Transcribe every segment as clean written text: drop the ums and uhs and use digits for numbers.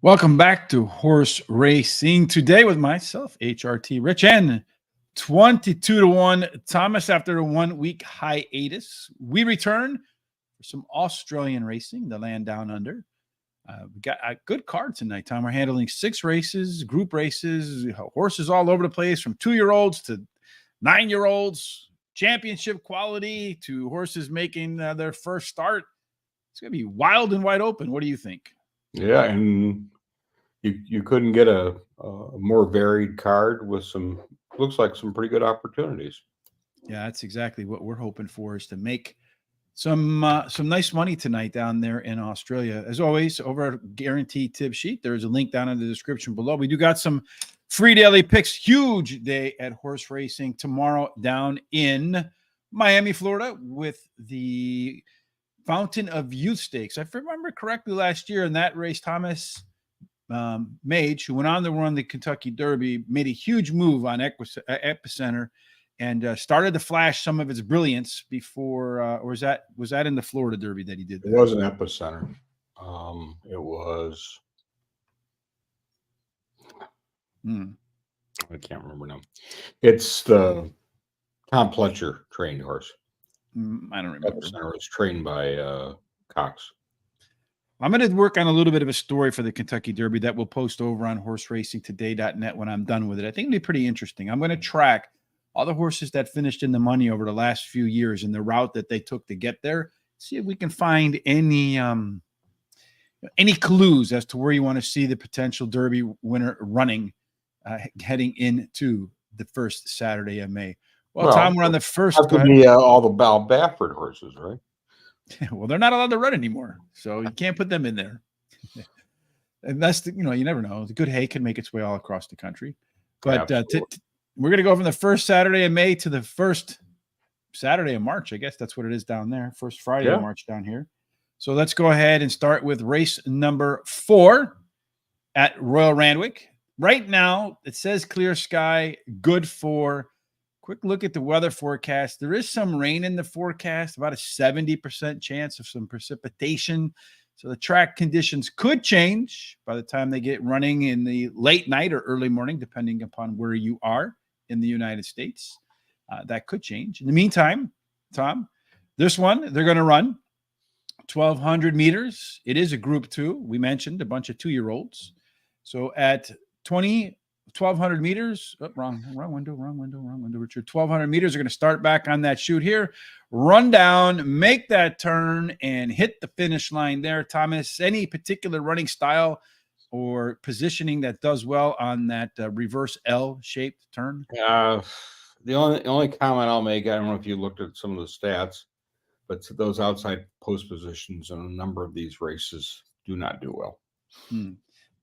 Welcome back to Horse Racing. Today with myself, HRT Rich, and 22-1 Thomas after a 1 week hiatus. We return for some Australian racing, the land down under. We got a good card tonight, Tom. We're handling 6 races, group races, horses all over the place, from 2-year-olds to 9-year-olds, championship quality to horses making their first start. It's going to be wild and wide open. What do you think? Yeah, and you couldn't get a more varied card with looks like some pretty good opportunities. Yeah, that's exactly what we're hoping for, is to make some nice money tonight down there in Australia. As always, over at Guaranteed Tip Sheet, there's a link down in the description below. We do got some free daily picks. Huge day at horse racing tomorrow down in Miami, Florida, with the Fountain of Youth Stakes. If I remember correctly, last year in that race, Thomas Mage, who went on to run the Kentucky Derby, made a huge move on Epicenter and started to flash some of its brilliance before, or was that in the Florida Derby that he did that? It wasn't Epicenter. It was. I can't remember now. It's the Tom Pletcher trained horse. I don't remember. Epicenter was trained by Cox. I'm going to work on a little bit of a story for the Kentucky Derby that we'll post over on horseracingtoday.net when I'm done with it. I think it'll be pretty interesting. I'm going to track all the horses that finished in the money over the last few years and the route that they took to get there. See if we can find any clues as to where you want to see the potential Derby winner running heading into the first Saturday of May. Well, Tom, we're on the first. Have to be all the Bal Baffert horses, right? Well, they're not allowed to run anymore, so you can't put them in there. And that's you never know. The good hay can make its way all across the country. But we're going to go from the first Saturday of May to the first Saturday of March. I guess that's what it is down there. First Friday of March down here. So let's go ahead and start with race number 4 at Royal Randwick. Right now, it says clear sky, good for. Quick look at the weather forecast. There is some rain in the forecast, about a 70% chance of some precipitation. So the track conditions could change by the time they get running in the late night or early morning, depending upon where you are in the United States. That could change. In the meantime, Tom, this one, they're going to run 1,200 meters. It is a group 2. We mentioned a bunch of 2-year-olds. So at 1,200 meters. Oh, wrong window, Richard. 1,200 meters are going to start back on that chute here, run down, make that turn, and hit the finish line there. Thomas, any particular running style or positioning that does well on that reverse L-shaped turn? The only comment I'll make, I don't know if you looked at some of the stats, but those outside post positions in a number of these races do not do well.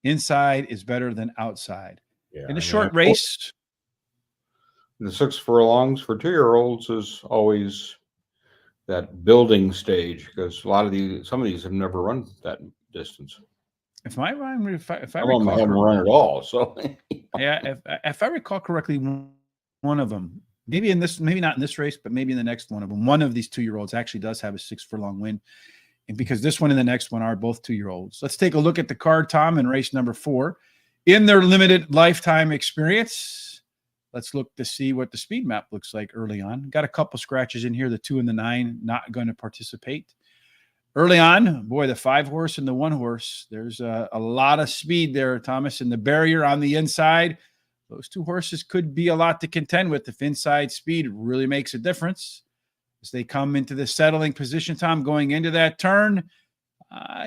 Inside is better than outside. Yeah, in a short race, the 6 furlongs for 2-year-olds is always that building stage, because some of these have never run that distance. If I recall, haven't run at all. So yeah, if I recall correctly, one of them, maybe not in this race, but maybe in the next one of them, one of these 2-year-olds actually does have a 6 furlong win. And because this one and the next one are both 2-year-olds. Let's take a look at the card, Tom, in race number 4. In their limited lifetime experience, let's look to see what the speed map looks like early on. Got a couple scratches in here. The 2 and the 9 not going to participate. Early on, boy, the 5 horse and the 1 horse, there's a lot of speed there, Thomas, and the barrier on the inside. Those 2 horses could be a lot to contend with if inside speed really makes a difference. As they come into the settling position, Tom, going into that turn,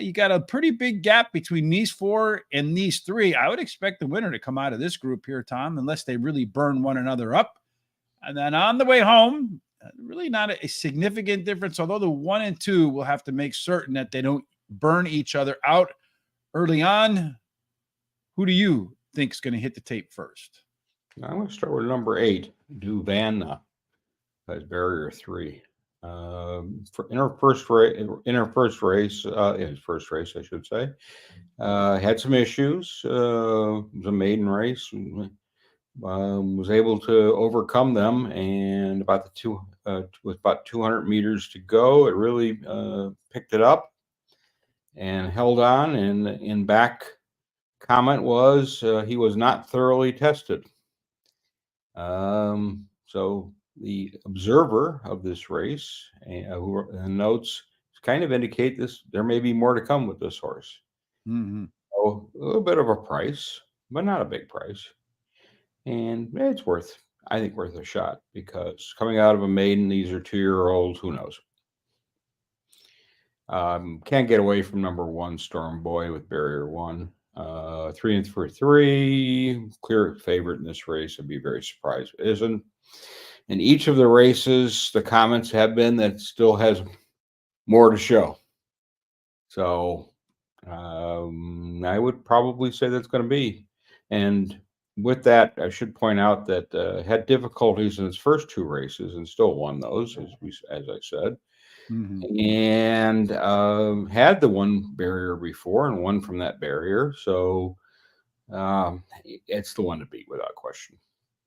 you got a pretty big gap between these 4 and these 3. I would expect the winner to come out of this group here, Tom, unless they really burn one another up. And then on the way home, really not a significant difference, although the 1 and 2 will have to make certain that they don't burn each other out early on. Who do you think is going to hit the tape first? I'm going to start with number 8, Duvanna, as barrier 3. In her first race, I should say, had some issues. It was a maiden race. Was able to overcome them, and with about 200 meters to go, it really picked it up and held on, and in back comment was he was not thoroughly tested. So the observer of this race who notes kind of indicate this there may be more to come with this horse. Mm-hmm. So a little bit of a price, but not a big price. And it's I think worth a shot, because coming out of a maiden, these are 2-year-olds, who knows? Can't get away from number 1, Storm Boy, with barrier 1. 3 for 3, clear favorite in this race. I'd be very surprised if it isn't. In each of the races, the comments have been that it still has more to show. So I would probably say that's going to be. And with that, I should point out that had difficulties in its first 2 races and still won those, as I said. Mm-hmm. And had the one barrier before and won from that barrier. So it's the one to beat without question.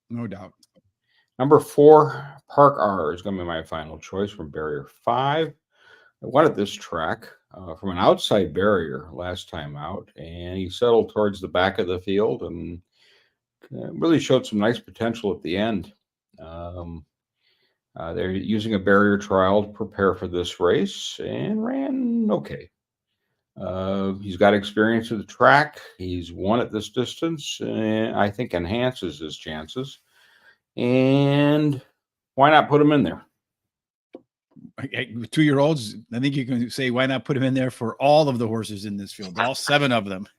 No doubt. Number 4, Park R, is going to be my final choice from barrier 5. I wanted this track from an outside barrier last time out, and he settled towards the back of the field and really showed some nice potential at the end. They're using a barrier trial to prepare for this race, and ran okay. He's got experience with the track. He's won at this distance, and I think enhances his chances. And why not put him in there? 2-year-olds, I think you can say, why not put him in there for all of the horses in this field, all 7 of them.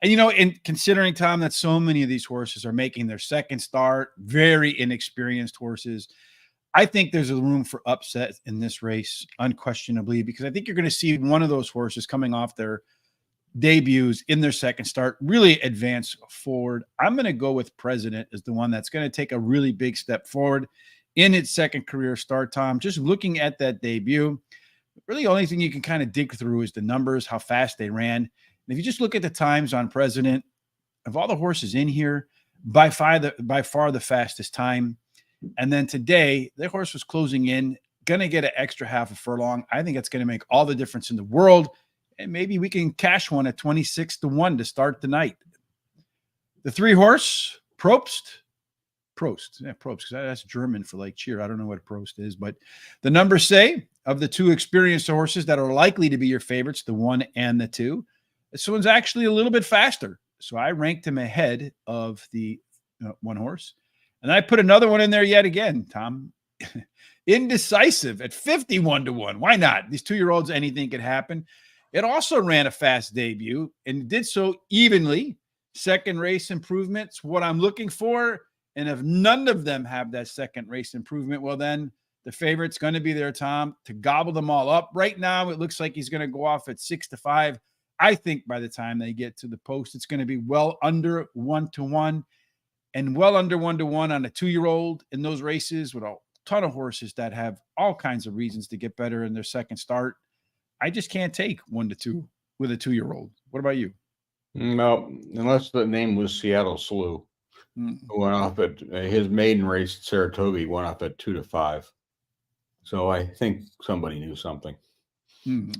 And, in considering, Tom, that so many of these horses are making their second start, very inexperienced horses, I think there's a room for upset in this race, unquestionably, because I think you're going to see one of those horses coming off their debuts in their second start really advance forward. I'm going to go with President as the one that's going to take a really big step forward in its second career start, Tom. Just looking at that debut, really the only thing you can kind of dig through is the numbers, how fast they ran. And if you just look at the times on President, of all the horses in here, by far the fastest time. And then today, the horse was closing in, going to get an extra half a furlong. I think it's going to make all the difference in the world. And maybe we can cash one at 26-1 to start the night. The 3-horse, Prost, because that's German for like cheer. I don't know what Prost is, but the numbers say of the 2 experienced horses that are likely to be your favorites, the 1 and the 2, this one's actually a little bit faster. So I ranked him ahead of the 1 horse. And I put another one in there yet again, Tom. Indecisive at 51-1. Why not? These 2-year-olds, anything could happen. It also ran a fast debut and did so evenly. Second race improvements, what I'm looking for. And if none of them have that second race improvement, well, then the favorite's going to be there, Tom, to gobble them all up. Right now, it looks like he's going to go off at 6-5. I think by the time they get to the post, it's going to be well under 1-1 and well under 1-1 on a 2-year-old in those races, with a ton of horses that have all kinds of reasons to get better in their second start. I just can't take 1-2 with a 2-year-old. What about you? No, unless the name was Seattle Slew, who went off at his maiden race at Saratoga. He went off at 2-5. So I think somebody knew something.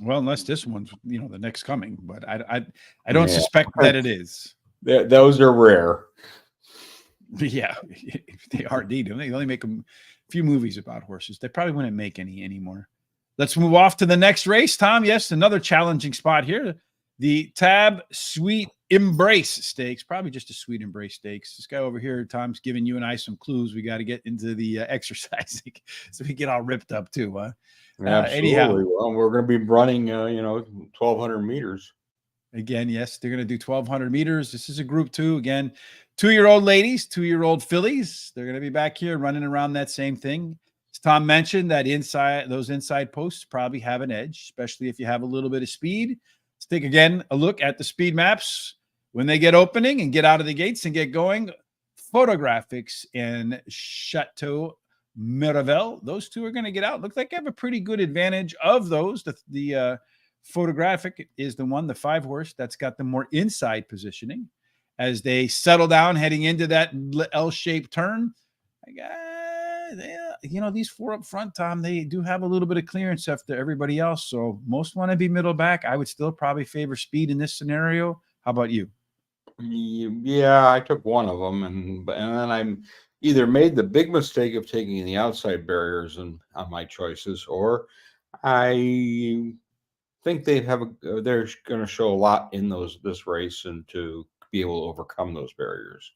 Well, unless this one's the next coming, but I don't suspect that it is. Those are rare. Yeah, they are indeed. They only make a few movies about horses. They probably wouldn't make any anymore. Let's move off to the next race, Tom. Yes, another challenging spot here. The Tab Sweet Embrace Stakes. Probably just a Sweet Embrace Stakes. This guy over here, Tom's giving you and I some clues. We got to get into the exercising so we get all ripped up too, huh? Absolutely. Anyhow, well, we're going to be running, 1,200 meters. Again, yes, they're going to do 1,200 meters. This is a group 2. Again, 2-year-old ladies, 2-year-old fillies. They're going to be back here running around that same thing. As Tom mentioned, those inside posts probably have an edge, especially if you have a little bit of speed. Let's take again a look at the speed maps when they get opening and get out of the gates and get going. Photographics and Chateau Miravel. Those 2 are going to get out. Looks like they have a pretty good advantage of those. The Photographic is the one, the 5-horse, that's got the more inside positioning as they settle down heading into that L-shaped turn. These 4 up front, Tom, they do have a little bit of clearance after everybody else. So most want to be middle back. I would still probably favor speed in this scenario. How about you? Yeah, I took one of them, and then I'm either made the big mistake of taking the outside barriers on my choices, or I think they're going to show a lot in this race and to be able to overcome those barriers.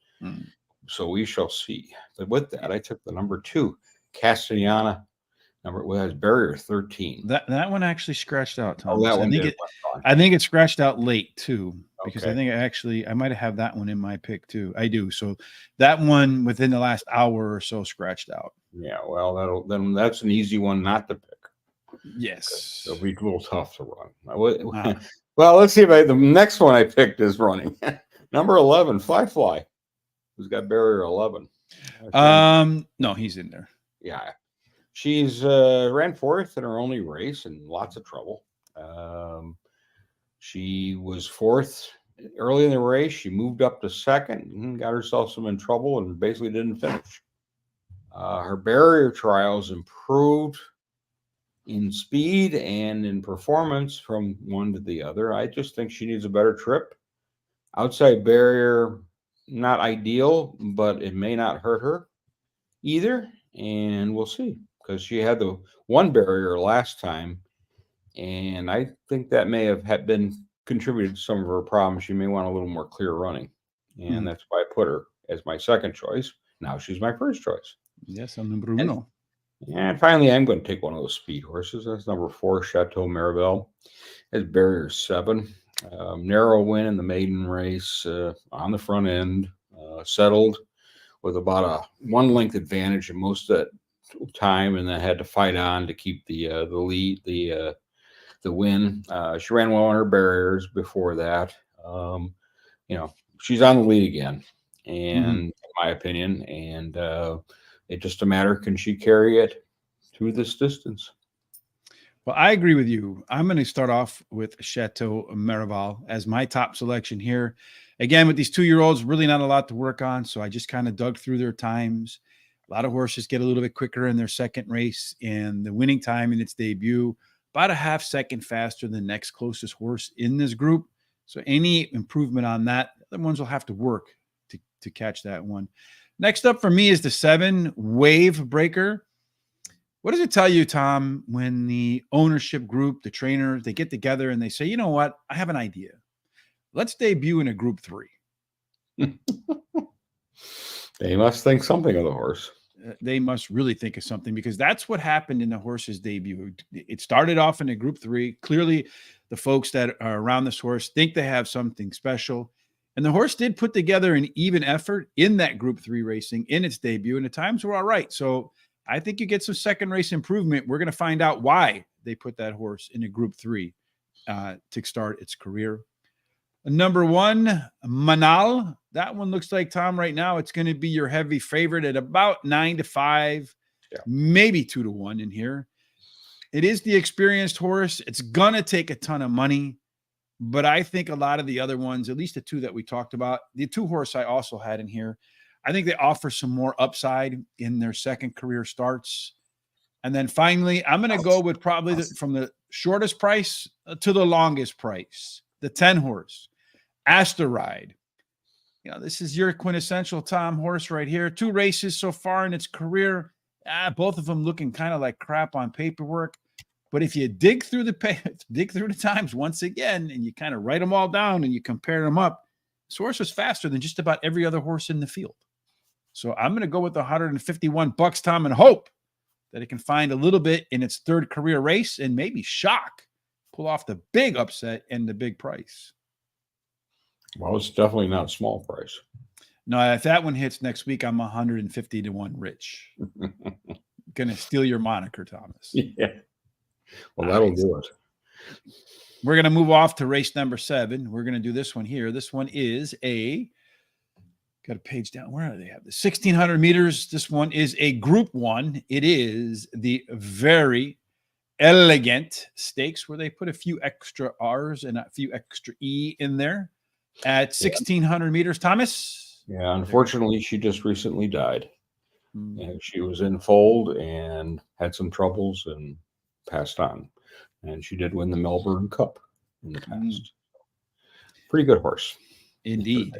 So we shall see. But with that, I took the number 2, Castellana. Has barrier 13. That one actually scratched out, Tom. Oh, that one I think it scratched out late too, because Okay. I think I might have that one in my pick too. I do. So that one within the last hour or so scratched out. Yeah, well, then that's an easy one not to pick. Yes. It'll be a little tough to run. Well, let's see if the next one I picked is running. Number 11, Fly, who's got barrier 11. No, he's in there. Yeah. She's ran 4th in her only race and lots of trouble. She was 4th early in the race. She moved up to 2nd and got herself some in trouble and basically didn't finish. Her barrier trials improved in speed and in performance from one to the other. I just think she needs a better trip. Outside barrier, not ideal, but it may not hurt her either. And we'll see, because she had the one barrier last time. And I think that may have been contributed to some of her problems. She may want a little more clear running. And that's why I put her as my second choice. Now she's my first choice. Yes, I'm number uno. And finally, I'm going to take one of those speed horses. That's number 4, Chateau Maribel. It's barrier 7. Narrow win in the maiden race on the front end. Settled with about a 1 length advantage in most of that time, and then had to fight on to keep the lead, the win. She ran well on her barriers before that. She's on the lead again, and in my opinion, and it's just a matter, can she carry it through this distance? Well, I agree with you. I'm going to start off with Chateau Maribel as my top selection here. Again, with these 2-year-olds, really not a lot to work on, so I just kind of dug through their times. A lot of horses get a little bit quicker in their second race, and the winning time in its debut, about a half second faster than the next closest horse in this group. So any improvement on that, the ones will have to work to catch that one. Next up for me is the 7, Wave Breaker. What does it tell you, Tom, when the ownership group, the trainer, they get together and they say, you know what, I have an idea. Let's debut in a group 3. They must think something of the horse. They must really think of something, because that's what happened in the horse's debut. It started off in a group 3. Clearly, the folks that are around this horse think they have something special. And the horse did put together an even effort in that group 3 racing in its debut, and the times were all right. So I think you get some second race improvement. We're going to find out why they put that horse in a group 3 to start its career. Number 1, Manal. That one looks like, Tom, right now it's going to be your heavy favorite at about 9-5, maybe 2-1 in here. It is the experienced horse. It's going to take a ton of money, but I think a lot of the other ones, at least the 2 that we talked about, the 2 horse I also had in here, I think they offer some more upside in their second career starts. And then finally, I'm going to go with probably from the shortest price to the longest price, the 10 horse, Asteroid. This is your quintessential Tom horse right here. 2 races so far in its career. Both of them looking kind of like crap on paperwork. But if you dig through the times once again, and you kind of write them all down and you compare them up, this horse was faster than just about every other horse in the field. So I'm going to go with $151, Tom, and hope that it can find a little bit in its 3rd career race and maybe pull off the big upset and the big price. Well, it's definitely not small price. No, if that one hits next week, I'm 150-1 rich. Gonna steal your moniker, Thomas. Yeah. Well, that'll do it. We're gonna move off to race number 7. We're gonna do this one here. This one is got a page down. Where do they have this? 1,600 meters. This one is a group 1. It is the Verry Elleegant Stakes, where they put a few extra R's and a few extra E in there at 1,600 meters. Thomas? Yeah, unfortunately, she just recently died. And she was in fold and had some troubles and passed on. And she did win the Melbourne Cup in the past. Pretty good horse. Indeed.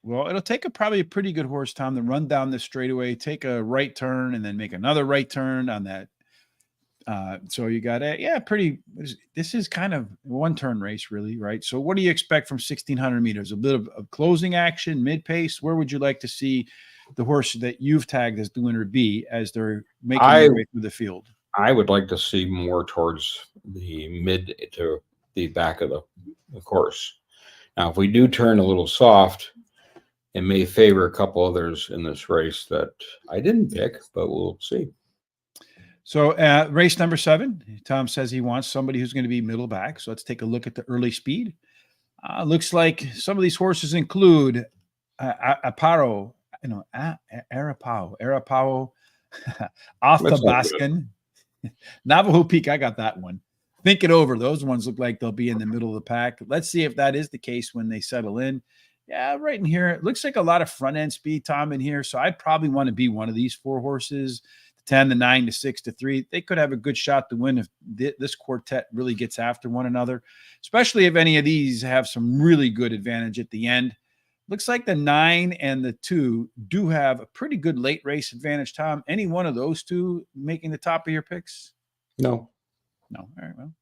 Well, it'll take probably a pretty good horse, Tom, to run down this straightaway, take a right turn, and then make another right turn on that. So you got this is kind of one turn race, really, right? So what do you expect from 1,600 meters? A bit of closing action, mid pace? Where would you like to see the horse that you've tagged as the winner be as they're making their way through the field? I would like to see more towards the mid to the back of the course. Now, if we do turn a little soft, it may favor a couple others in this race that I didn't pick, but we'll see. So race number 7, Tom says he wants somebody who's going to be middle back. So let's take a look at the early speed. Looks like some of these horses include Aparo, Arapao, Off the Baskin, Navajo Peak. I got that one. Think it over. Those ones look like they'll be in the middle of the pack. Let's see if that is the case when they settle in. Yeah, right in here. It looks like a lot of front end speed, Tom, in here. So I'd probably want to be one of these 4 horses. 10, the 9, the 6, the 3. They could have a good shot to win if this quartet really gets after one another, especially if any of these have some really good advantage at the end. Looks like the 9 and the 2 do have a pretty good late race advantage, Tom. Any one of those 2 making the top of your picks? No. All right, well.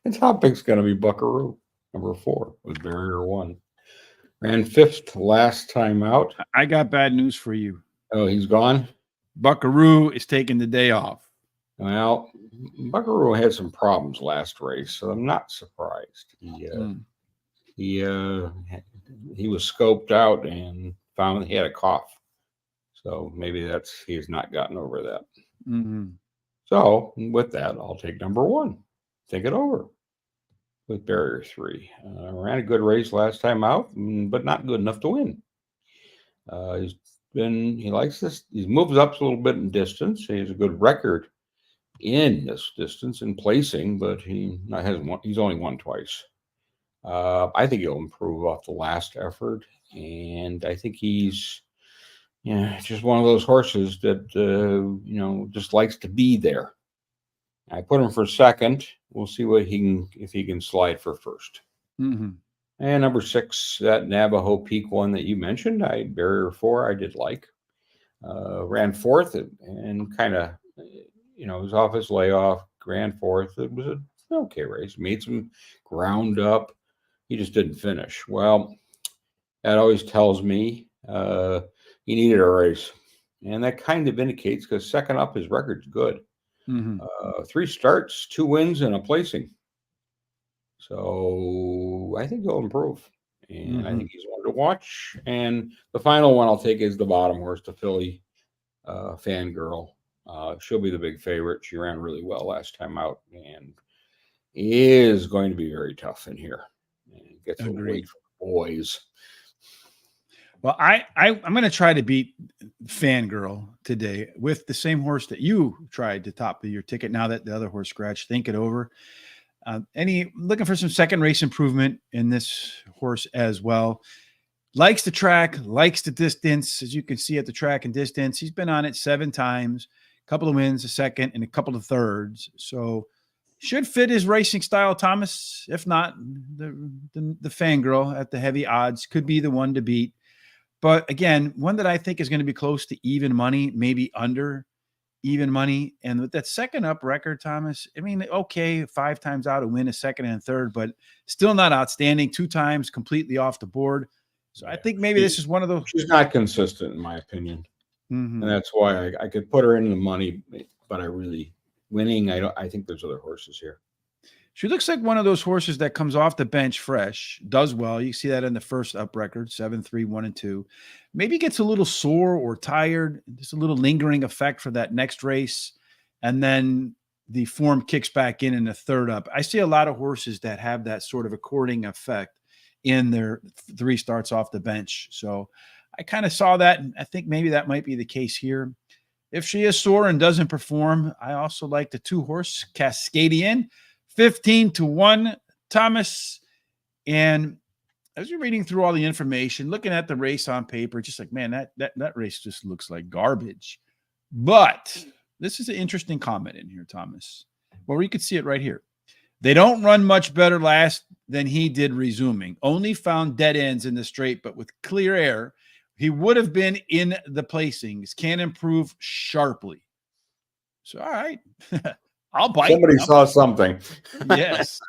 The top pick's going to be Buckaroo, number 4, with barrier 1. Ran 5th last time out. I got bad news for you. Oh, he's gone? Buckaroo is taking the day off. Well, Buckaroo had some problems last race, so I'm not surprised. He was scoped out and found he had a cough. So maybe he's not gotten over that. Mm-hmm. So with that, I'll take number 1. Think it over with barrier 3. Ran a good race last time out, but not good enough to win. He likes this. He moves up a little bit in distance. He has a good record in this distance in placing, but he's only won twice. I think he'll improve off the last effort, and I think he's just one of those horses that just likes to be there. I put him for 2nd. We'll see if he can slide for 1st. Mm-hmm. And number 6, that Navajo Peak one that you mentioned, barrier 4, I did like. Ran 4th and kind of, was off his layoff, ran 4th. It was an okay race. Made some ground up. He just didn't finish. Well, that always tells me he needed a race. And that kind of indicates, because 2nd up, his record's good. Mm-hmm. 3 starts, 2 wins, and a placing. So I think he'll improve, and I think he's one to watch. And the final one I'll take is the bottom horse, the filly Fangirl. She'll be the big favorite. She ran really well last time out, and is going to be very tough in here. And gets a weight for the boys. Well, I'm going to try to beat Fangirl today with the same horse that you tried to top of your ticket. Now that the other horse scratched, think it over. Looking for some second race improvement in this horse as well. Likes the track, likes the distance. As you can see at the track and distance, he's been on it 7 times, a couple of wins, a 2nd, and a couple of 3rds. So should fit his racing style, Thomas. If not, the Fangirl at the heavy odds could be the one to beat. But again, one that I think is going to be close to even money, maybe under even money. And with that 2nd up record, Thomas, I mean, okay, 5 times out, a win, a 2nd and a 3rd, but still not outstanding. 2 times completely off the board. So I think maybe this is one of those. She's not consistent, in my opinion. Mm-hmm. And that's why I could put her in the money, but I think there's other horses here. She looks like one of those horses that comes off the bench fresh, does well. You see that in the 1st up record, 7-3, 1 and 2. Maybe gets a little sore or tired, just a little lingering effect for that next race. And then the form kicks back in the 3rd up. I see a lot of horses that have that sort of according effect in their 3 starts off the bench. So I kind of saw that, and I think maybe that might be the case here. If she is sore and doesn't perform, I also like the 2-horse Cascadian. 15-1, Thomas. And as you're reading through all the information, looking at the race on paper, just like, man, that race just looks like garbage. But this is an interesting comment in here, Thomas. Well, you could see it right here. They don't run much better last than he did resuming. Only found dead ends in the straight, but with clear air, he would have been in the placings. Can improve sharply. So, all right. I'll bite. Somebody saw something. Yes.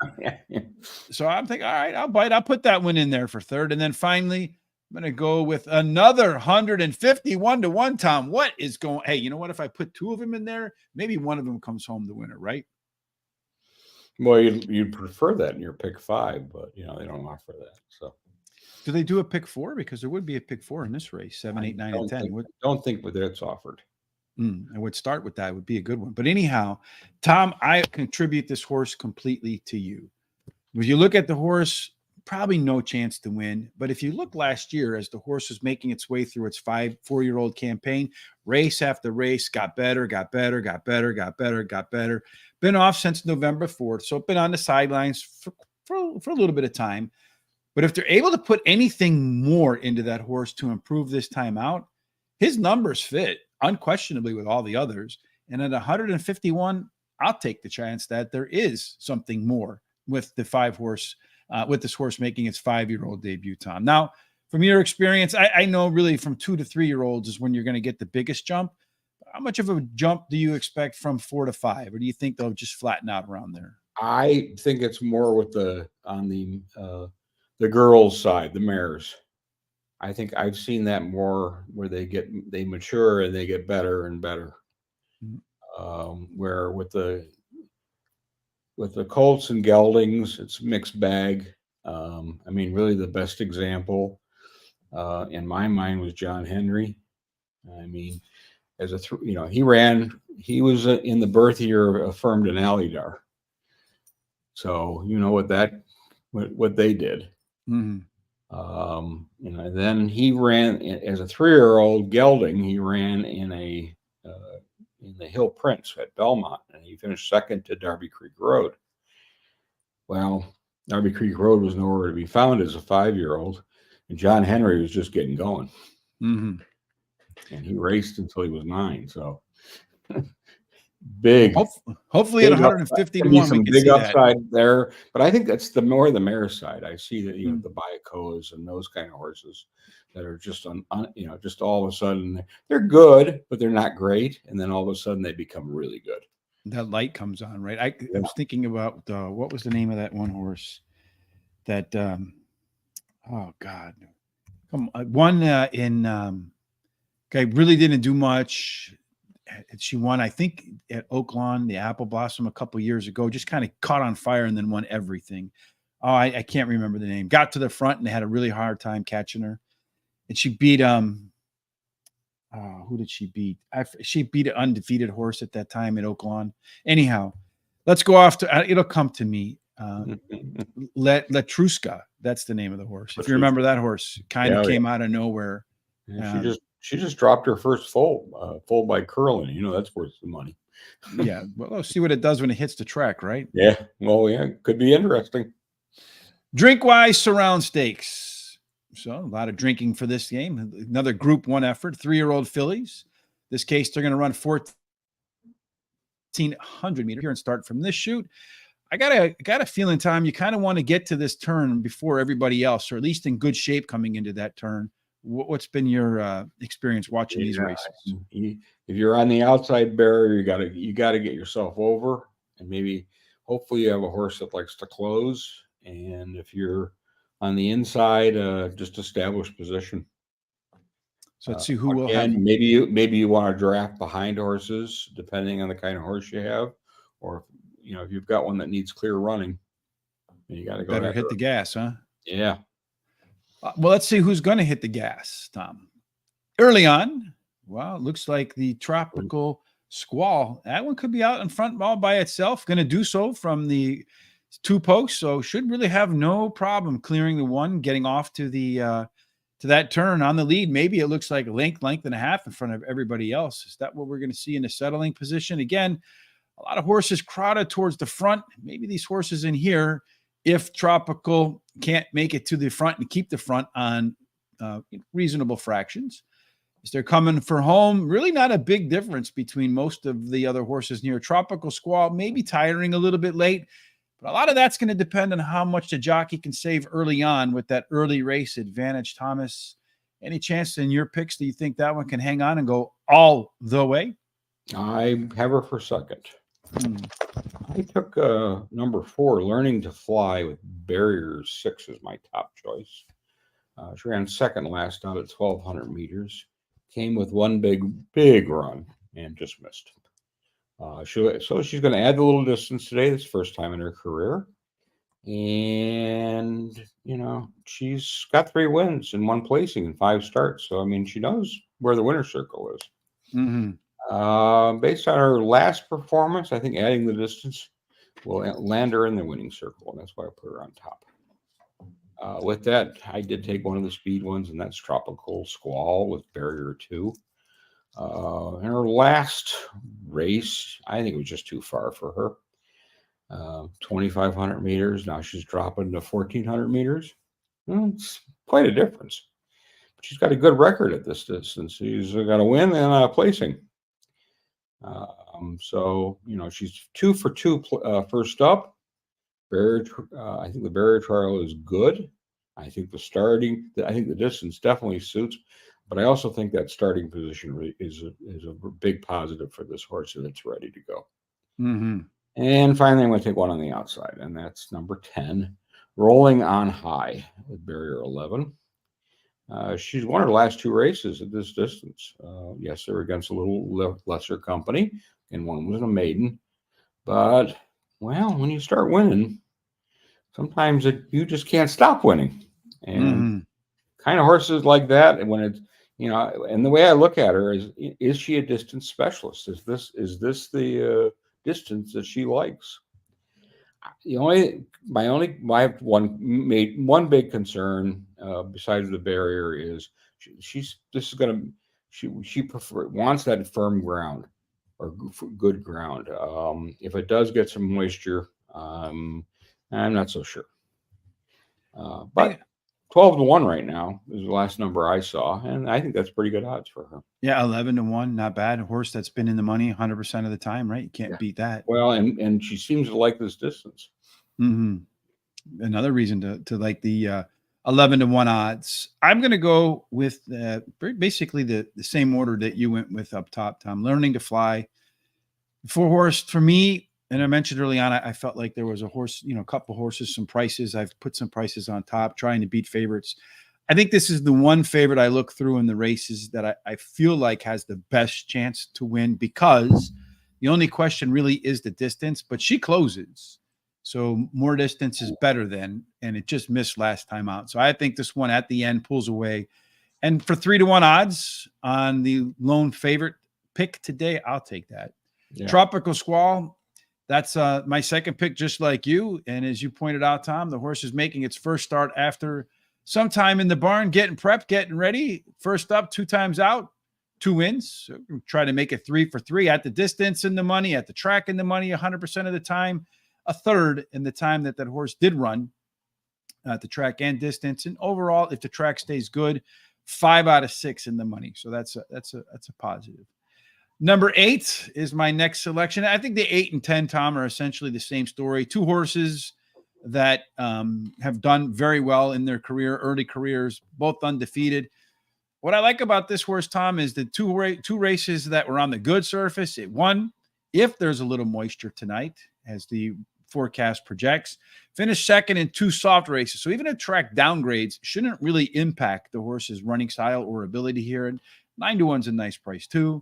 So I'm thinking, all right, I'll bite. I'll put that one in there for third. And then finally, I'm going to go with another 151 to 1, Tom. What is going? Hey, you know what? If I put 2 of them in there, maybe one of them comes home the winner, right? Well, you'd prefer that in your pick 5, but they don't offer that. So, do they do a pick 4? Because there would be a pick 4 in this race: 7, 8, 9, and 10. I don't think that's offered. I would start with that. It would be a good one. But anyhow, Tom, I contribute this horse completely to you. If you look at the horse, probably no chance to win. But if you look last year, as the horse was making its way through its 4-year-old campaign, race after race, got better. Been off since November 4th. So been on the sidelines for a little bit of time. But if they're able to put anything more into that horse to improve this time out, his numbers fit unquestionably with all the others. And at 151, I'll take the chance that there is something more with the 5-horse, with this horse making its 5-year-old debut, Tom. Now, from your experience, I know really from 2 to 3-year-olds is when you're going to get the biggest jump. How much of a jump do you expect from 4 to 5, or do you think they'll just flatten out around there? I think it's more with on the girls' side, the mares. I think I've seen that more where they mature and they get better and better. Where with the colts and geldings, it's a mixed bag. I mean, really the best example in my mind was John Henry. I mean, as he was in the birth year of Affirmed and Alidar. So what they did. Mm-hmm. Then he ran as a 3-year-old gelding. He ran in the Hill Prince at Belmont, and he finished second to Darby Creek Road. Well, Darby Creek Road was nowhere to be found as a 5-year-old, and John Henry was just getting going. Mm-hmm. And he raced until he was 9. So big. Hopefully at 150 to 1, some we can big see upside that there. But I think that's the mare side. I see that the Bayacos and those kind of horses that are just just all of a sudden they're good, but they're not great, and then all of a sudden they become really good. That light comes on, right? I was thinking about what was the name of that one horse that oh God, one really didn't do much. She won, I think, at Oaklawn, the Apple Blossom, a couple years ago. Just kind of caught on fire and then won everything. Oh, I can't remember the name. Got to the front and they had a really hard time catching her. And she beat who did she beat? She beat an undefeated horse at that time at Oaklawn. Anyhow, let's go off to it'll come to me. Letruska, that's the name of the horse. If you remember that horse, kind of came out of nowhere. Yeah, she just dropped her first foal by curling. That's worth the money. Yeah, well, let's see what it does when it hits the track, right? Yeah, well, yeah, could be interesting. Drinkwise Surround Stakes. So a lot of drinking for this game. Another Group 1 effort. 3-year-old fillies. This case, they're going to run 1,400 meter here and start from this chute. I got a feeling, Tom, you kind of want to get to this turn before everybody else, or at least in good shape coming into that turn. What's been your experience watching these races? If you're on the outside barrier, you gotta get yourself over, and maybe hopefully you have a horse that likes to close. And if you're on the inside, just establish position. So let's see who will have. Maybe you want to draft behind horses, depending on the kind of horse you have, or if you've got one that needs clear running, you got to go. Better hit the gas, huh? Yeah. Well, let's see who's going to hit the gas, Tom. Early on, well, it looks like the Tropical Squall. That one could be out in front all by itself. Going to do so from the 2 posts, so should really have no problem clearing the 1, getting off to the to that turn on the lead. Maybe it looks like a length and a half in front of everybody else. Is that what we're going to see in the settling position? Again, a lot of horses crowded towards the front. Maybe these horses in here, if Tropical can't make it to the front and keep the front on reasonable fractions, as they're coming for home, really not a big difference between most of the other horses near. Tropical Squall maybe tiring a little bit late. But a lot of that's going to depend on how much the jockey can save early on with that early race advantage. Thomas, any chance in your picks do you think that one can hang on and go all the way? I have her for second. I took number 4, Learning to Fly, with Barrier 6 as my top choice. She ran second last out at 1,200 meters. Came with one big run and just missed. So she's going to add a little distance today. This first time in her career. And, she's got 3 wins and 1 placing in 5 starts. So, I mean, she knows where the winner's circle is. Based on her last performance, I think adding the distance will land her in the winning circle. And that's why I put her on top. With that, I did take one of the speed ones, and that's Tropical Squall with Barrier 2. In her last race, I think it was just too far for her. 2,500 meters. Now she's dropping to 1,400 meters. It's quite a difference. But she's got a good record at this distance. She's got a win and a placing. So, she's 2 for 2 first up. I think the barrier trial is good. I think the distance definitely suits, but I also think that starting position is a big positive for this horse if it's ready to go. And finally, I'm going to take one on the outside, and that's number 10, Rolling on High with Barrier 11. She's won her last 2 races at this distance. Yes, they're against a little lesser company, and one was a maiden. But, well, when you start winning, sometimes you just can't stop winning. And kind of horses like that, and when it's, and the way I look at her is she a distance specialist? Is this the distance that she likes? I have one big concern besides the barrier is she wants that firm ground or good ground. If it does get some moisture, I'm not so sure. But 12-1 right now is the last number I saw, and I think that's pretty good odds for her. Yeah, 11-1, not bad. A horse that's been in the money 100% of the time, right? You can't beat that. Well, and she seems to like this distance. Another reason to like the 11-1 odds. I'm going to go with basically the same order that you went with up top, Tom. Learning to Fly. Horse for me, and I mentioned early on, I felt like there was a horse, a couple horses, some prices. I've put some prices on top, trying to beat favorites. I think this is the one favorite I look through in the races that I feel like has the best chance to win, because the only question really is the distance, but she closes. So more distance is better than, and it just missed last time out. So I think this one at the end pulls away. And for 3-1 odds on the lone favorite pick today, I'll take that. Yeah. Tropical Squall. That's my second pick, just like you. And as you pointed out, Tom, the horse is making its first start after some time in the barn, getting prepped, getting ready. First up, 2 times out, 2 wins. So try to make it 3 for 3 at the distance in the money, at the track in the money 100% of the time, a third in the time that horse did run at the track and distance. And overall, if the track stays good, 5 out of 6 in the money. So that's a positive. Number 8 is my next selection. I think the 8 and 10, Tom, are essentially the same story. 2 horses that have done very well in their early careers, both undefeated. What I like about this horse, Tom, is the two races that were on the good surface. It won if there's a little moisture tonight, as the forecast projects. Finished second in 2 soft races. So even if track downgrades shouldn't really impact the horse's running style or ability here. And 9-1's a nice price too.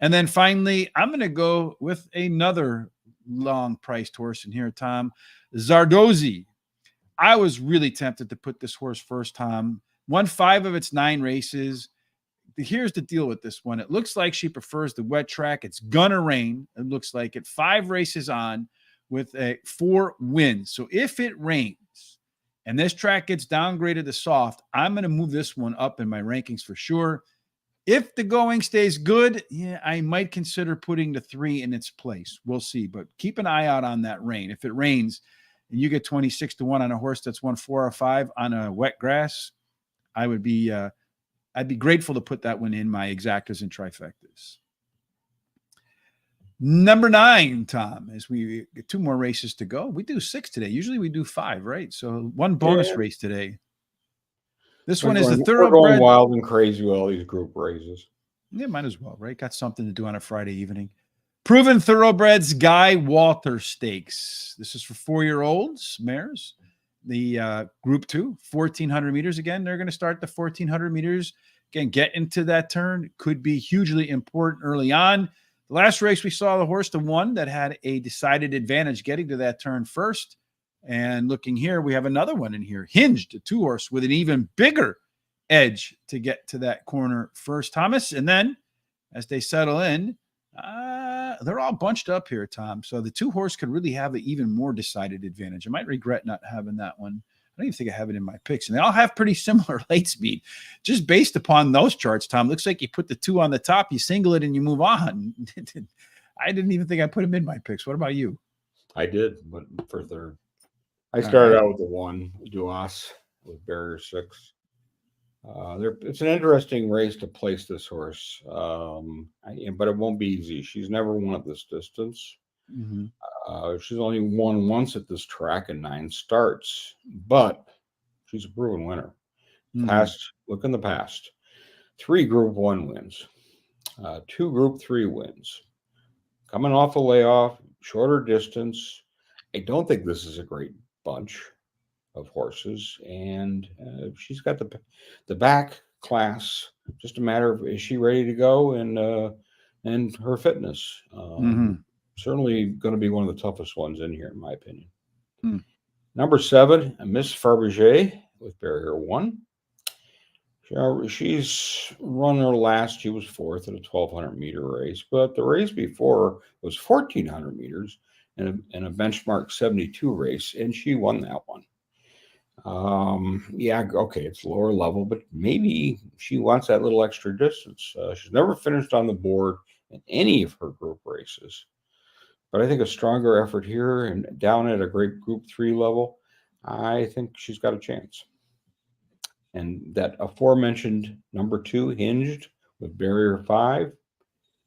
And then finally, I'm going to go with another long-priced horse in here, Tom. Zardozi. I was really tempted to put this horse first, Tom. Won 5 of its 9 races. Here's the deal with this one. It looks like she prefers the wet track. It's going to rain. It looks like it. 5 races on with 4 wins. So if it rains and this track gets downgraded to soft, I'm going to move this one up in my rankings for sure. If the going stays good, I might consider putting the 3 in its place. We'll see, but keep an eye out on that rain. If it rains and you get 26-1 on a horse that's won 4 or 5 on a wet grass, I'd be grateful to put that one in my exactas and trifectas. Number 9, Tom, as we get 2 more races to go. We do 6 today. Usually we do 5, right? So 1 bonus race today. This one is the Thoroughbred. We're going wild and crazy with all these group races. Yeah, might as well, right? Got something to do on a Friday evening. Proven Thoroughbreds Guy Walter Stakes. This is for 4-year-olds, mares. The Group 2, 1,400 meters again. They're going to start the 1,400 meters. Again, get into that turn. Could be hugely important early on. The last race we saw the horse, the one that had a decided advantage getting to that turn first. And looking here, we have another one in here. Hinged, a 2-horse with an even bigger edge to get to that corner first, Thomas. And then as they settle in, they're all bunched up here, Tom. So the 2-horse could really have an even more decided advantage. I might regret not having that one. I don't even think I have it in my picks. And they all have pretty similar late speed. Just based upon those charts, Tom, looks like you put the 2 on the top, you single it, and you move on. I didn't even think I put them in my picks. What about you? I did, but for third. I started out with the 1, Duas, with barrier 6. It's an interesting race to place this horse, but it won't be easy. She's never won at this distance. Mm-hmm. She's only won once at this track in 9 starts, but she's a proven winner. Look in the past. 3 Group 1 wins, 2 Group 3 wins. Coming off a layoff, shorter distance. I don't think this is a great bunch of horses, and she's got the back class. Just a matter of, is she ready to go, and her fitness. Certainly going to be one of the toughest ones in here, in my opinion. Number 7, Miss Fabergé with barrier 1. She's run her last. She was 4th in a 1,200 meter race, but the race before was 1,400 meters in a benchmark 72 race, and she won that one. Yeah, okay, it's lower level, but maybe she wants that little extra distance. She's never finished on the board in any of her group races, but I think a stronger effort here and down at a great Group 3 level, I think she's got a chance. And that aforementioned number 2, Hinged with barrier 5.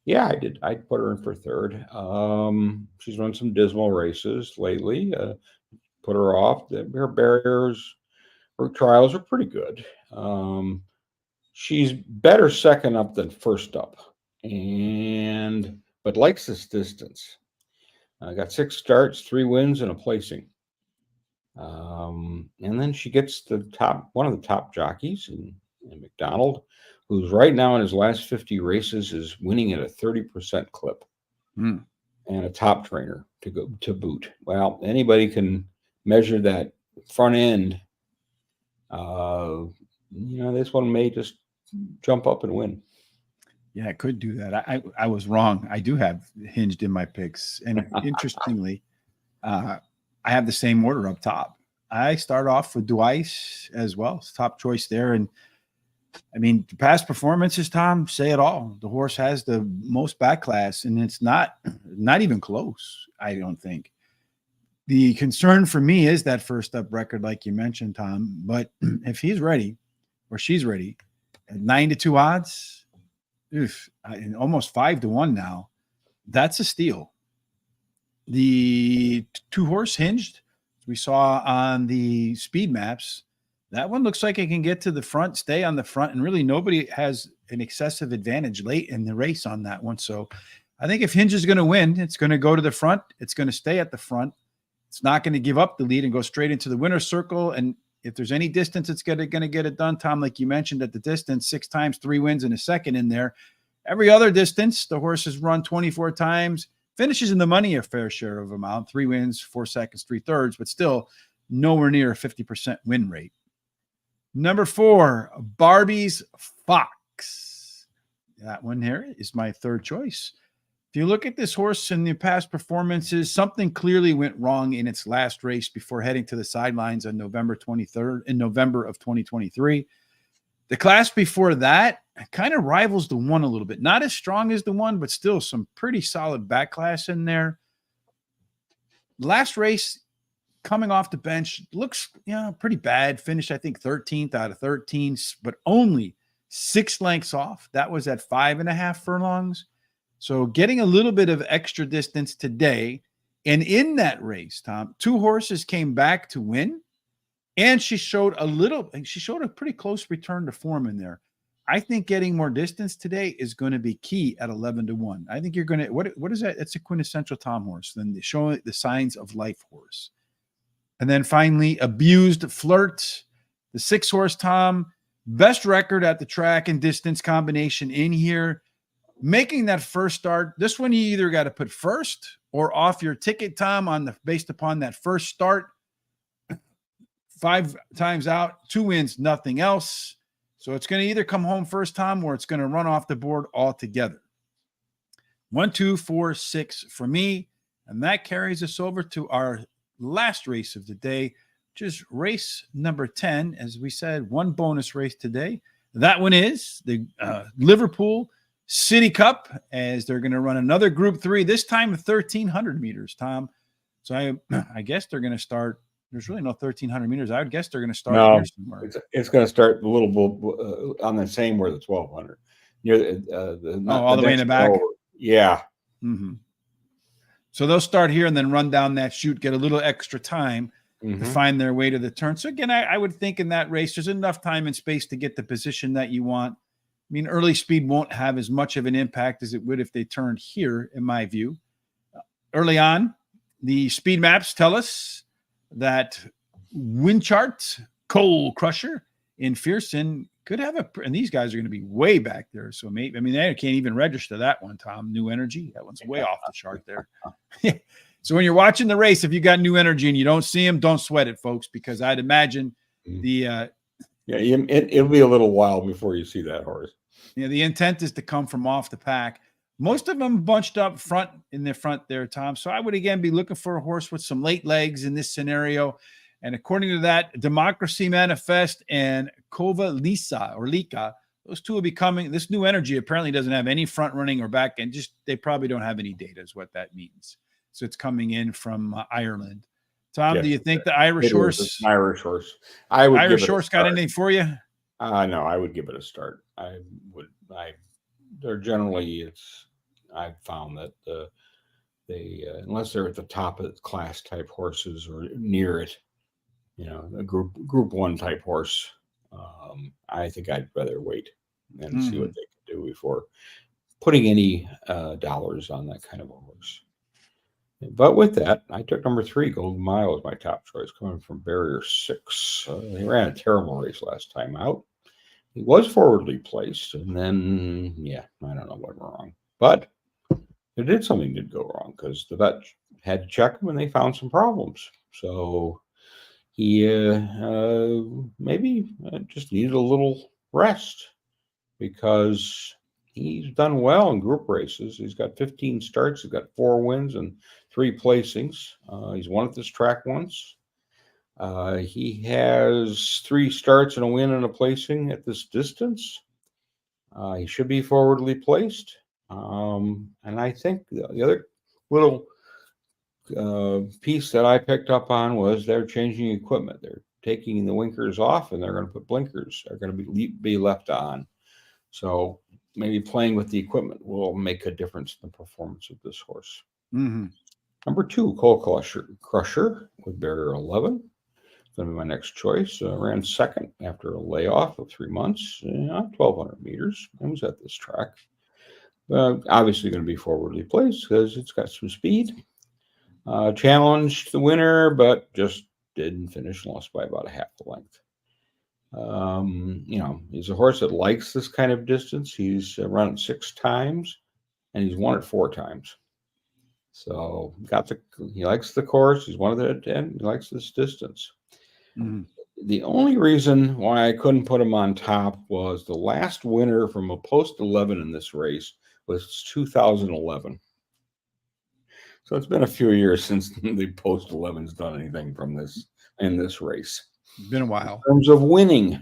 Yeah, I did. I'd put her in for third. She's run some dismal races lately. Put her off. Her barriers, her trials are pretty good. She's better second up than first up, but likes this distance. Got 6 starts, 3 wins, and a placing. And then she gets one of the top jockeys in McDonald, who's right now in his last 50 races is winning at a 30% clip, and a top trainer to boot. Well, anybody can measure that front end. This one may just jump up and win. Yeah, it could do that. I was wrong. I do have Hinged in my picks, and interestingly, I have the same order up top. I start off with Dwight as well. It's top choice there. And I mean, the past performances, Tom, say it all. The horse has the most back class, and it's not even close, I don't think. The concern for me is that first up record, like you mentioned, Tom. But if he's ready or she's ready at 9-2 odds, almost 5-1 now, that's a steal. The 2-horse Hinged, we saw on the speed maps, that one looks like it can get to the front, stay on the front, and really nobody has an excessive advantage late in the race on that one. So I think if Hinge is going to win, it's going to go to the front. It's going to stay at the front. It's not going to give up the lead and go straight into the winner's circle. And if there's any distance, it's going to get it done, Tom, like you mentioned at the distance, 6 times, 3 wins and a second in there. Every other distance, the horse has run 24 times, finishes in the money a fair share of amount, 3 wins, 4 seconds, 3/3, but still nowhere near a 50% win rate. Number 4, Barbie's Fox. That one here is my third choice. If you look at this horse in the past performances, something clearly went wrong in its last race before heading to the sidelines on November 23rd, in November of 2023. The class before that kind of rivals the one a little bit. Not as strong as the one, but still some pretty solid back class in there. Last race, coming off the bench, looks pretty bad. Finished, I think, 13th out of 13, but only 6 lengths off. That was at 5.5 furlongs. So getting a little bit of extra distance today. And in that race, Tom, 2 horses came back to win. And she showed a pretty close return to form in there. I think getting more distance today is going to be key at 11-1. I think you're going to, what is that? It's a quintessential Tom horse. Then showing the signs of life horse. And then finally, Abused Flirt, the 6 horse Tom, best record at the track and distance combination in here. Making that first start. This one, you either got to put first or off your ticket, Tom, based upon that first start. 5 times out, 2 wins, nothing else. So it's going to either come home first, Tom, or it's going to run off the board altogether. 1, 2, 4, 6 for me. And that carries us over to our last race of the day, which is race number 10. As we said, 1 bonus race today. That one is the Liverpool City Cup, as they're going to run another Group 3, this time 1,300 meters, Tom. So I guess they're going to start. There's really no 1,300 meters. I would guess they're going to start here somewhere. It's going to start a little bit on the same where the 1,200 near all the way in the back. Yeah. Mm-hmm. So they'll start here and then run down that chute, get a little extra time to find their way to the turn. So again, I would think in that race, there's enough time and space to get the position that you want. I mean, early speed won't have as much of an impact as it would if they turned here, in my view. Early on, the speed maps tell us that Winchart, Coal Crusher, and Fearson could have and these guys are going to be way back there. So maybe, I mean, they can't even register that one, Tom. New Energy, that one's way off the chart there. So when you're watching the race, if you got New Energy and you don't see them, don't sweat it, folks, because I'd imagine it'll be a little while before you see that horse. Yeah, the intent is to come from off the pack. Most of them bunched up front in the front there, Tom. So I would, again, be looking for a horse with some late legs in this scenario. And according to that, Democracy Manifest and Kova Lika, those two will be coming. This New Energy apparently doesn't have any front running or back end. They probably don't have any data is what that means. So it's coming in from Ireland. Tom, do you think the Irish horse? Irish horse. Irish horse got anything for you? No, I would give it a start. They're generally, I've found that they unless they're at the top of the class type horses or near it, a group 1 type horse, I think I'd rather wait and see what they can do before putting any dollars on that kind of a horse. But with that, I took number 3, Golden Mile, as my top choice, coming from barrier 6. He ran a terrible race last time out. He was forwardly placed, and then, I don't know what went wrong. But something did go wrong, because the vet had to check him, and they found some problems. So he maybe just needed a little rest, because he's done well in group races. He's got 15 starts. He's got 4 wins and 3 placings. He's won at this track once. He has 3 starts and a win and a placing at this distance. He should be forwardly placed. And I think the other little piece that I picked up on was they're changing equipment. They're taking the winkers off, and they're going to put blinkers. They're going to be left on. So maybe playing with the equipment will make a difference in the performance of this horse. Number 2, Coal Crusher with barrier 11. Going to be my next choice. Ran second after a layoff of 3 months, 1,200 meters. I was at this track. Obviously going to be forwardly placed because it's got some speed. Challenged the winner, but just didn't finish, lost by about a half the length. He's a horse that likes this kind of distance. He's run it 6 times, and he's won it 4 times. So he likes the course. He's won it, and he likes this distance. The only reason why I couldn't put him on top was the last winner from a post 11 in this race was 2011. So it's been a few years since the post 11's done anything in this race. It's been a while. In terms of winning.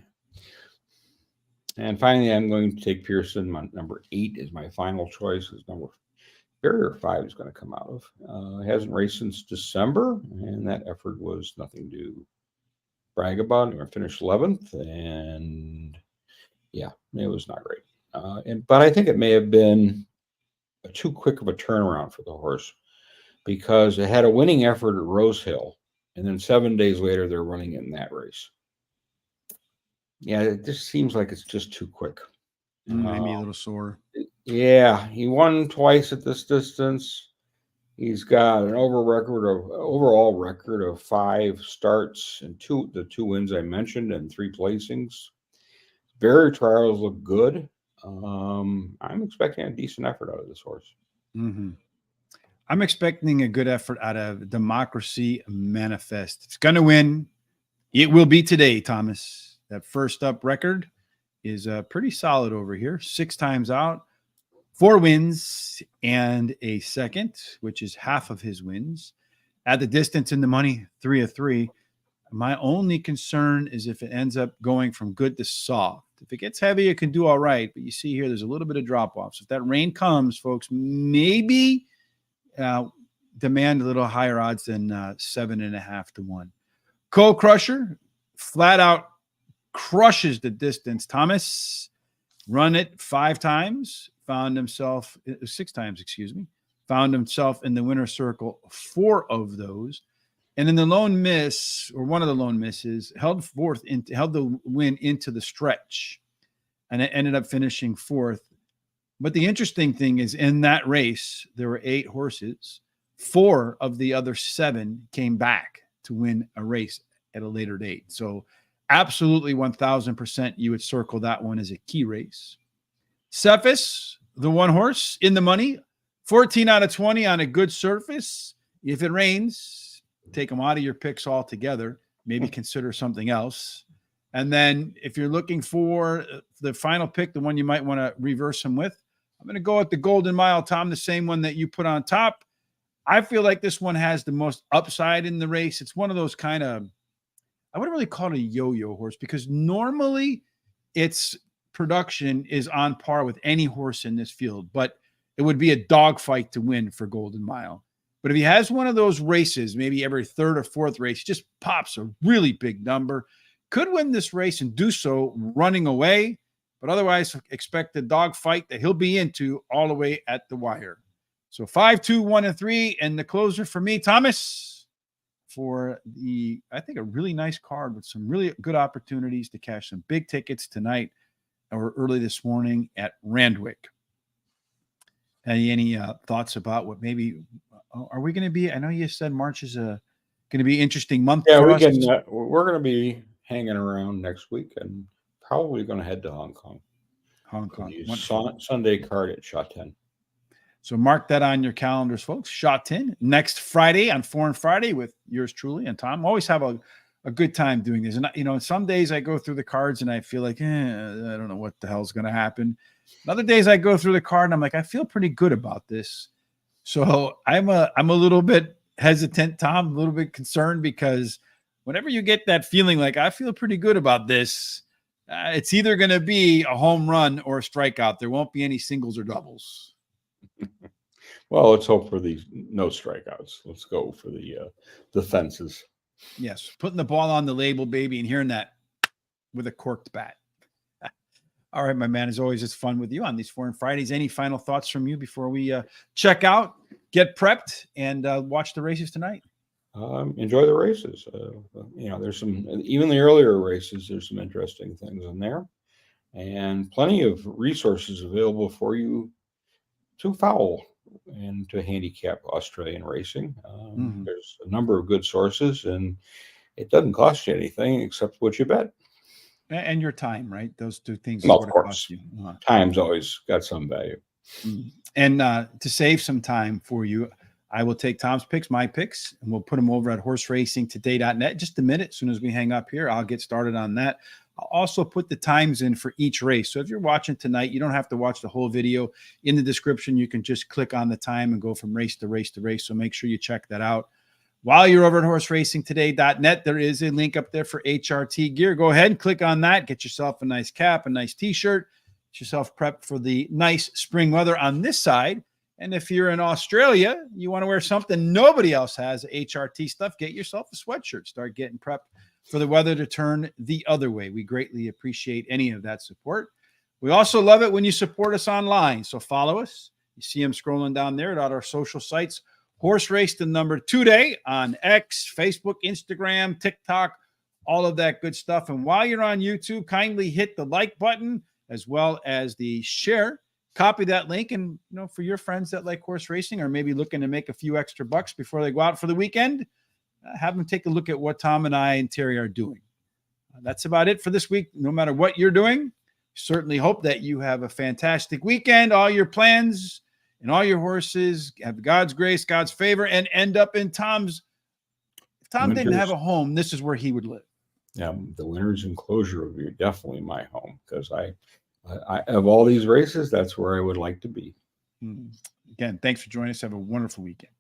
And finally, I'm going to take Pearson. My number 8 is my final choice. His barrier 5 is going to come out of. Hasn't raced since December, and that effort was nothing to brag about. I finished 11th, and it was not great. But I think it may have been too quick of a turnaround for the horse, because it had a winning effort at Rose Hill, and then 7 days later they're running it in that race. Yeah, it just seems like it's just too quick. Maybe a little sore. Yeah, he won twice at this distance. He's got an overall record of 5 starts and the 2 wins I mentioned and 3 placings. Verry trials look good. I'm expecting a decent effort out of this horse. I'm expecting a good effort out of Democracy Manifest. It's going to win. It will be today, Thomas. That first up record is pretty solid over here. 6 times out, 4 wins and a second, which is half of his wins. At the distance in the money, 3 of 3. My only concern is if it ends up going from good to soft. If it gets heavy, it can do all right. But you see here, there's a little bit of drop-off. So if that rain comes, folks, maybe demand a little higher odds than 7.5 to 1. Coal Crusher, flat out crushes the distance. Thomas run it 5 times, found himself 6 times, excuse me, found himself in the winner's circle 4 of those. And in the lone miss, or one of the lone misses, held the win into the stretch, and it ended up finishing 4th. But the interesting thing is, in that race, there were 8 horses. 4 of the other 7 came back to win a race at a later date. So absolutely 1,000% you would circle that one as a key race. Cephas, the one horse in the money, 14 out of 20 on a good surface. If it rains, take them out of your picks altogether. Maybe consider something else. And then if you're looking for the final pick, the one you might want to reverse him with, I'm going to go with the Golden Mile, Tom, the same one that you put on top. I feel like this one has the most upside in the race. It's one of those kind of, I wouldn't really call it a yo-yo horse, because normally its production is on par with any horse in this field, but it would be a dogfight to win for Golden Mile. But if he has one of those races, maybe every 3rd or 4th race, just pops a really big number, could win this race and do so running away. But otherwise, expect the dogfight that he'll be into all the way at the wire. So 5, 2, 1, and 3, and the closer for me, Thomas, for I think a really nice card with some really good opportunities to cash some big tickets tonight or early this morning at Randwick. Any thoughts about what maybe are we going to be? I know you said March is going to be an interesting month. Yeah, for we're us. going to be hanging around next week and probably going to head to Hong Kong. Sunday card at Sha Tin. So mark that on your calendars, folks. Sha Tin next Friday on Foreign Friday with yours truly and Tom. Always have a good time doing this. And, some days I go through the cards and I feel like, I don't know what the hell's going to happen. And other days I go through the card and I'm like, I feel pretty good about this. So I'm a little bit hesitant, Tom, a little bit concerned, because whenever you get that feeling like I feel pretty good about this, it's either going to be a home run or a strikeout. There won't be any singles or doubles. Well, let's hope for these no strikeouts. Let's go for the fences. Yes, putting the ball on the label, baby, and hearing that with a corked bat. All right, my man, as always, it's fun with you on these Foreign Fridays. Any final thoughts from you before we check out, get prepped, and watch the races tonight? Enjoy the races. There's some, even the earlier races, there's some interesting things in there, and plenty of resources available for you to foul and to handicap Australian racing. There's a number of good sources, and it doesn't cost you anything except what you bet. And your time, right? Those 2 things. Well, of course. Time's always got some value. And to save some time for you, I will take Tom's picks, my picks, and we'll put them over at horseracingtoday.net. Just a minute. As soon as we hang up here, I'll get started on that. I'll also put the times in for each race. So if you're watching tonight, you don't have to watch the whole video. In the description, you can just click on the time and go from race to race to race. So make sure you check that out. While you're over at horseracingtoday.net, there is a link up there for HRT gear. Go ahead and click on that. Get yourself a nice cap, a nice t-shirt. Get yourself prepped for the nice spring weather on this side. And if you're in Australia, you want to wear something nobody else has, HRT stuff, get yourself a sweatshirt. Start getting prepped for the weather to turn the other way. We greatly appreciate any of that support. We also love it when you support us online. So follow us. You see them scrolling down there at our social sites. Horse Race the number 2 day on X, Facebook, Instagram, TikTok, all of that good stuff. And while you're on YouTube, kindly hit the like button as well as the share. Copy that link, and for your friends that like horse racing or maybe looking to make a few extra bucks before they go out for the weekend, have them take a look at what Tom and I and Terry are doing. That's about it for this week. No matter what you're doing, certainly hope that you have a fantastic weekend. All your plans and all your horses have God's grace, God's favor, and end up in Tom's. If Tom didn't have a home, this is where he would live. Yeah, the winter's enclosure would be definitely my home, because I of all these races, that's where I would like to be. Again, thanks for joining us. Have a wonderful weekend.